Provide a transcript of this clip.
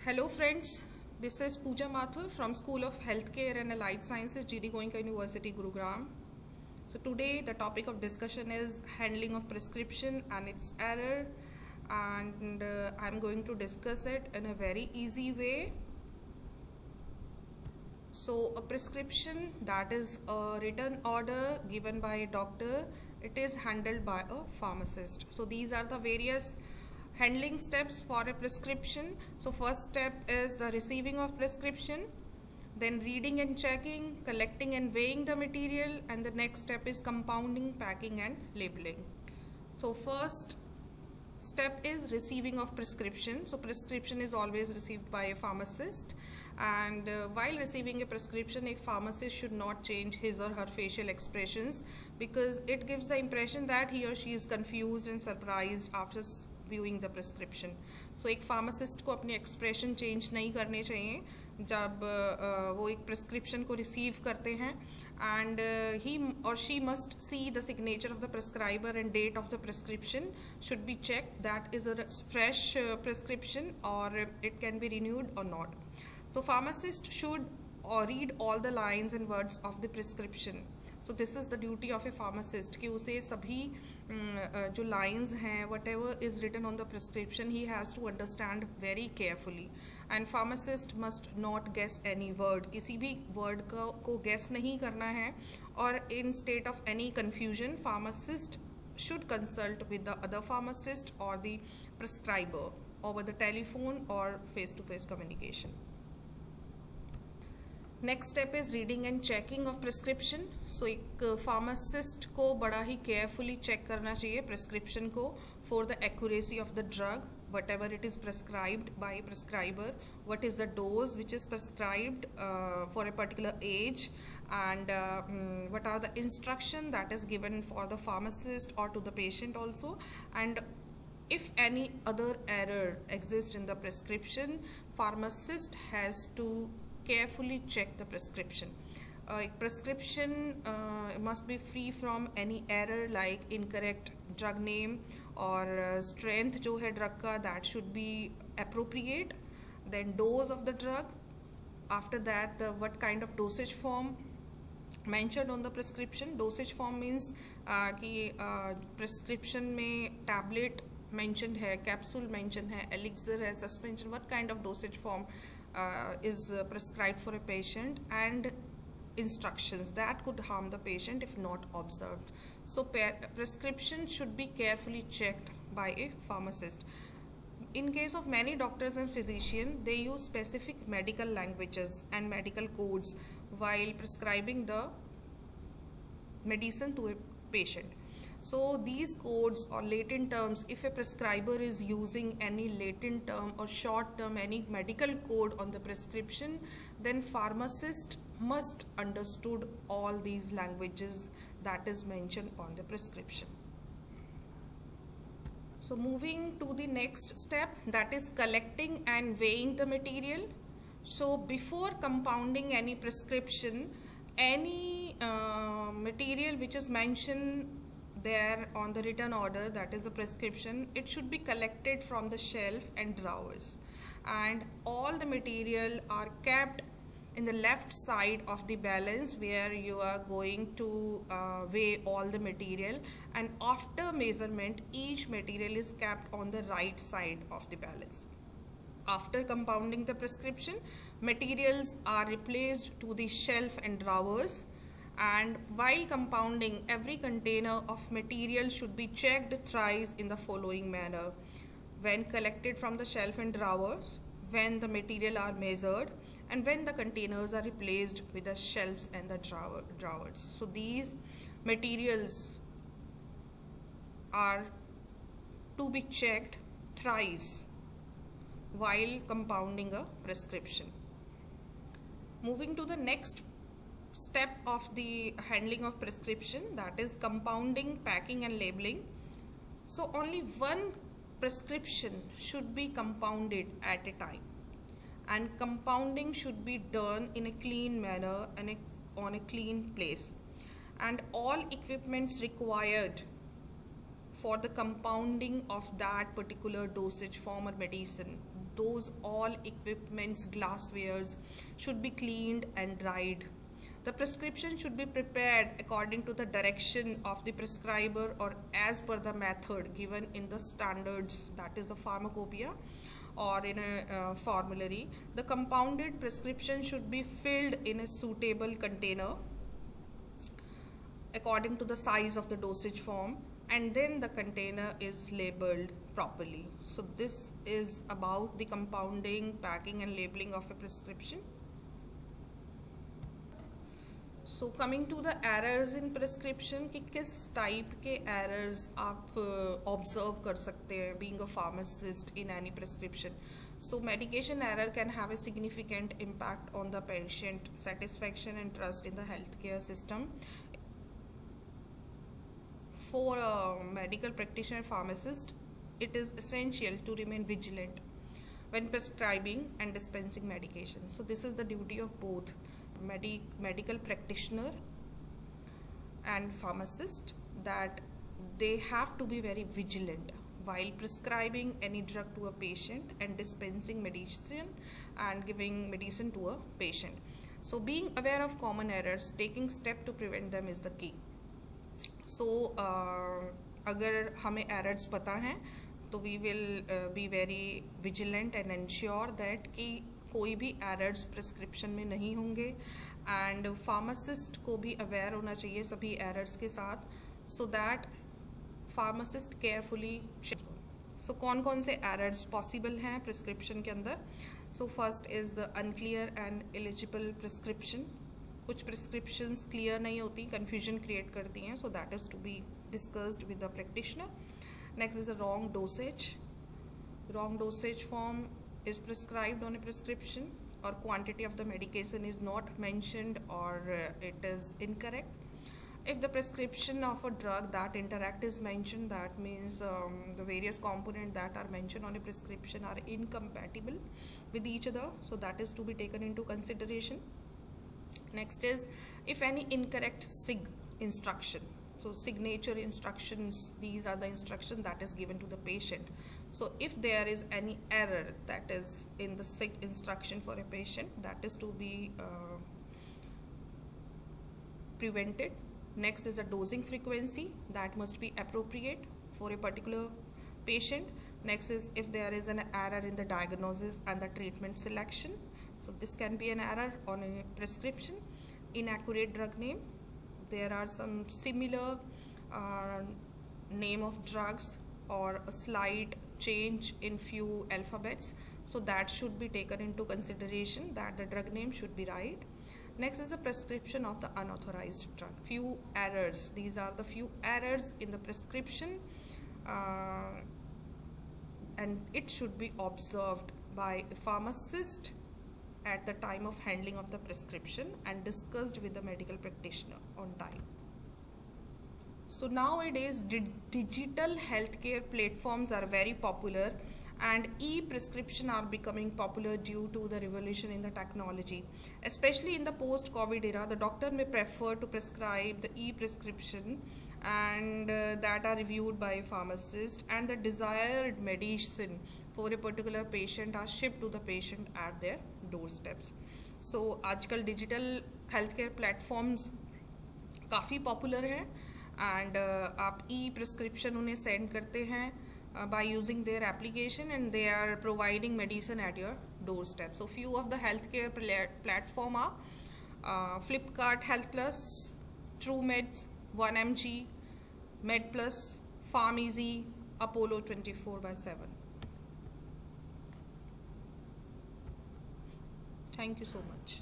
Hello friends, this is Pooja Mathur from School of Healthcare and Allied Sciences, GD Goenka University, Gurugram. So today the topic of discussion is handling of prescription and its error, and I'm going to discuss it in a very easy way. So a prescription, that is a written order given by a doctor, it is handled by a pharmacist. So these are the various handling steps for a prescription. So first step is the receiving of prescription, then reading and checking, collecting and weighing the material, and the next step is compounding, packing and labeling. So first step is receiving of prescription. So prescription is always received by a pharmacist, and while receiving a prescription, a pharmacist should not change his or her facial expressions, because it gives the impression that he or she is confused and surprised after viewing the prescription. So एक pharmacist को अपने expression change नहीं करने चाहिए जब वो एक prescription को receive करते हैं, and he or she must see the signature of the prescriber and date of the prescription should be checked, that is a fresh prescription or it can be renewed or not. So pharmacist should read all the lines and words of the prescription. So this is the duty of a pharmacist कि उसे सभी जो lines हैं, whatever is written on the prescription, he has to understand very carefully. And pharmacist must not guess any word. किसी भी word को guess नहीं करना है, और in state of any confusion, pharmacist should consult with the other pharmacist or the prescriber over the telephone or face-to-face communication. Next step is reading and checking of prescription. So एक pharmacist को बड़ा ही carefully check करना चाहिए prescription को for the accuracy of the drug, what ever it is prescribed by prescriber, what is the dose which is prescribed for a particular age, and what are the instruction that is given for the pharmacist or to the patient also, and if any other error exists in the prescription, pharmacist has to carefully check the prescription. Prescription must be free from any error like incorrect drug name or strength जो है drug का, that should be appropriate. Then dose of the drug. After that, what kind of dosage form mentioned on the prescription. Dosage form means कि prescription में tablet mentioned है, capsule mentioned है, elixir है, suspension, what kind of dosage form is prescribed for a patient, and instructions that could harm the patient if not observed. So prescription should be carefully checked by a pharmacist. In case of many doctors and physicians, they use specific medical languages and medical codes while prescribing the medicine to a patient. So these codes or latent terms, if a prescriber is using any latent term or short term, any medical code on the prescription, then pharmacist must understood all these languages that is mentioned on the prescription. So moving to the next step, that is collecting and weighing the material. So before compounding any prescription, any material which is mentioned there on the written order, that is the prescription, it should be collected from the shelf and drawers, and all the material are kept in the left side of the balance where you are going to weigh all the material, and after measurement each material is kept on the right side of the balance. After compounding the prescription, materials are replaced to the shelf and drawers, and while compounding, every container of material should be checked thrice in the following manner: when collected from the shelf and drawers, when the material are measured, and when the containers are replaced with the shelves and the drawers. So these materials are to be checked thrice while compounding a prescription. Moving to the next step of the handling of prescription, that is compounding, packing and labeling. So only one prescription should be compounded at a time, and compounding should be done in a clean manner and on a clean place, and all equipments required for the compounding of that particular dosage form or medicine. Those all equipments, glasswares should be cleaned and dried. The prescription should be prepared according to the direction of the prescriber or as per the method given in the standards, that is the pharmacopoeia or in a formulary. The compounded prescription should be filled in a suitable container according to the size of the dosage form, and then the container is labeled properly. So this is about the compounding, packing and labeling of a prescription. So coming to the errors in prescription, कि किस type के errors आप observe कर सकते हैं being a pharmacist in any prescription. So medication error can have a significant impact on the patient satisfaction and trust in the healthcare system. For a medical practitioner pharmacist, it is essential to remain vigilant when prescribing and dispensing medication. So this is the duty of both medical practitioner and pharmacist, that they have to be very vigilant while prescribing any drug to a patient and dispensing medicine and giving medicine to a patient. So being aware of common errors, taking step to prevent them is the key. So अगर हमें errors पता हैं तो we will be very vigilant and ensure that कि कोई भी errors prescription में नहीं होंगे, and pharmacist को भी aware होना चाहिए सभी errors के साथ, so that pharmacist carefully check. So कौन कौन से errors possible हैं prescription के अंदर. So first is the unclear and illegible prescription. कुछ prescriptions clear नहीं होती, confusion create करती हैं, so that is to be discussed with the practitioner. Next is a wrong dosage. Wrong dosage form is prescribed on a prescription, or quantity of the medication is not mentioned, or it is incorrect. If the prescription of a drug that interact is mentioned, that means the various components that are mentioned on a prescription are incompatible with each other, so that is to be taken into consideration. Next is if any incorrect instruction. So signature instructions, these are the instructions that is given to the patient. So if there is any error that is in the instruction for a patient, that is to be prevented. Next is a dosing frequency that must be appropriate for a particular patient. Next is if there is an error in the diagnosis and the treatment selection. So this can be an error on a prescription. Inaccurate drug name. There are some similar name of drugs or a slight change in few alphabets. So that should be taken into consideration, that the drug name should be right. Next is the prescription of the unauthorized drug. Few errors. These are the few errors in the prescription, and it should be observed by a pharmacist at the time of handling of the prescription and discussed with the medical practitioner on time. So nowadays digital healthcare platforms are very popular, and e-prescription are becoming popular due to the revolution in the technology. Especially in the post-COVID era, the doctor may prefer to prescribe the e-prescription and that are reviewed by a pharmacist, and the desired medicine for a particular patient are shipped to the patient at their doorsteps. So आजकल digital healthcare platforms काफ़ी popular है, and आप e-prescription उन्हें send करते हैं by using their application, and they are providing medicine at your doorstep. So few of the healthcare platform are Flipkart Health Plus, TrueMeds, 1mg, MedPlus, PharmEasy, Apollo 24/7. Thank you so much.